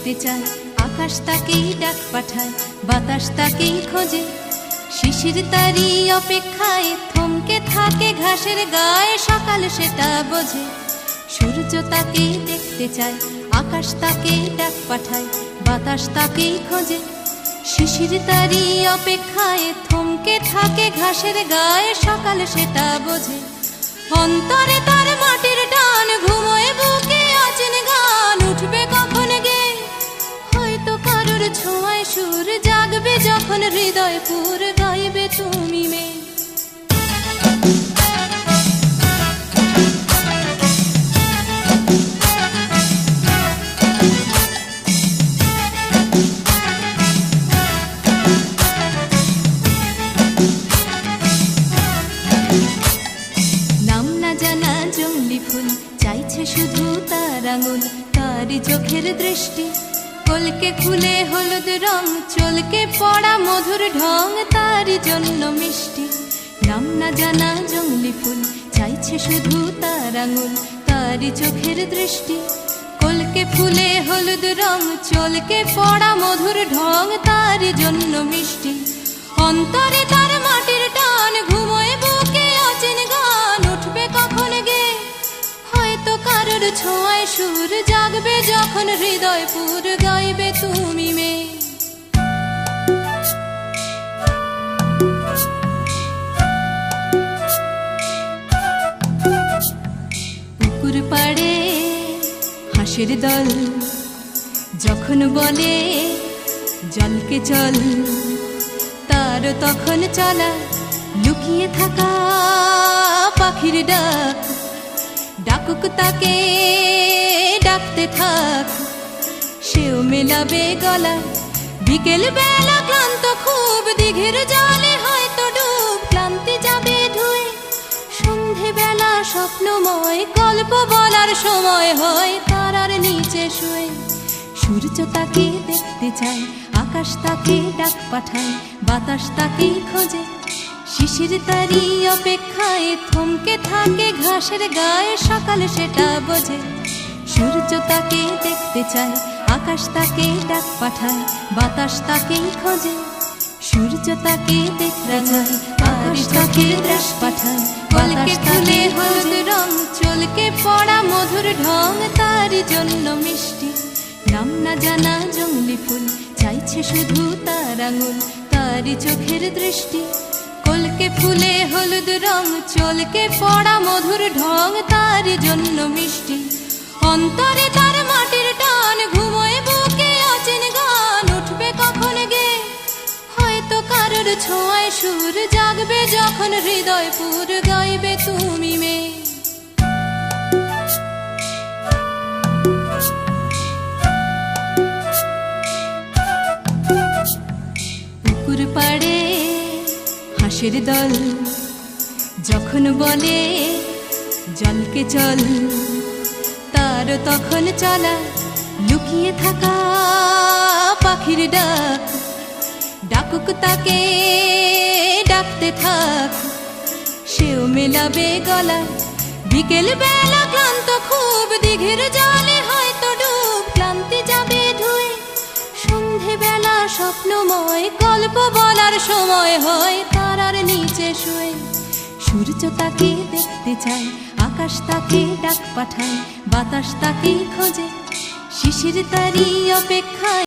দেখতে চায়, আকাশ তাকেই ডাক পাঠায়, বাতাস তাকেই খোঁজে। শিশির তারই অপেক্ষায় থমকে থাকে ঘাসের গায়ে, সকাল সেটা বোঝে। সূর্য তাকেই দেখতে চায়, আকাশ তাকেই ডাক পাঠায়, বাতাস তাকেই খোঁজে। শিশির তারই অপেক্ষায় থমকে থাকে ঘাসের গায়ে, সকাল সেটা বোঝে। অন্তরে তার মাটির টান, ঘুমোয় বুকে আছেন গান, উঠবে কখন গে হয়তো কারোর ছোঁয়ায় সুর, জাগবে যখন হৃদয় পুর, গাইবে তুমি মেয়ে। চাইছে শুধু তার আঙুল, তারই চোখের দৃষ্টি। কলকে খুলে হলুদ রং, চলকে পড়া মধুর ঢং, তারই জন্য মিষ্টি। নাম না জানা জংলি ফুল, চাইছে শুধু তার আঙুল, তারই চোখের দৃষ্টি। কলকে ফুলে হলুদ রং, চলকে পড়া মধুর ঢং, তারই জন্য মিষ্টি। অন্তরে তার মাটির টান, ঘুমোয় বুকে অচেন গান, উঠবে কখন গে হয়তো কারোর ছোঁয়ায় সুর, জাগবে যখন হৃদয় পুর, গাইবে তুমি মেয়ে। পুকুর পাড়ে হাঁসের দল যখন বলে জলকে চল, তার তখন চলা লুকিয়ে থাকা পাখির ডাক, ডাকুক তাকে ডাকতে থাক, সেও মেলাবে গলা। বিকেল বেলা ক্লান্ত খুব, দিঘির জলে হয়তো ডুব, ক্লান্তি যাবে ধুয়ে। সন্ধে বেলা স্বপ্নময়, গল্প বলার সময় হয় তারার নিচে শুয়ে। সূর্য তাকে দেখতে চায়, আকাশ তাকে ডাক পাঠায়, বাতাস তাকেই খোঁজে। শিশির তারই অপেক্ষায় থমকে থাকে ঘাসের গায়ে, সকাল সেটা বোঝে। সূর্য তাকে দেখতে চায়, আকাশ তাকে ডাক পাঠায়, বাতাস তাকেই খোঁজে। সূর্য তাকে দেখতে চায়, আকাশ তাকে ডাক পাঠায়, বাতাস তাকে হলুদ রং, চলকে পড়া মধুর ঢং, তারই জন্য মিষ্টি। নাম না জানা জংলি ফুল, চাইছে শুধু তার আঙুল, তারই চোখের দৃষ্টি। কলকে ফুলে হলুদ রং, চলকে পড়া মধুর ঢং, তারই জন্য মিষ্টি। অন্তরে তার মাটির টান, ঘুমোয় বুকে অচেন গান, উঠবে কখন গে হয়তো কারোর ছোঁয়ায় সুর, জাগবে যখন হৃদয় পুর, গাইবে তুমি মেয়ে। পুকুর পাড়ে হাঁসের দল যখন বলে জলকে চল, তার তখন চলা লুকিয়ে থাকা পাখির ডাক, ডাকুক তাকে ডাকতে থাক, সেও মেলাবে গলা। বিকেল বেলা ক্লান্ত খুব, দিঘির জলে হয়তো ডুব, ক্লান্তি যাবে ধুয়ে। সন্ধে বেলা স্বপ্নময়, গল্প বলার সময় হয় তারার নিচে শুয়ে। সূর্য তাকে দেখতে চায়, আকাশ তাকে ডাক পাঠায়, বাতাস তাকেই খোঁজে। শিশির তারই অপেক্ষায়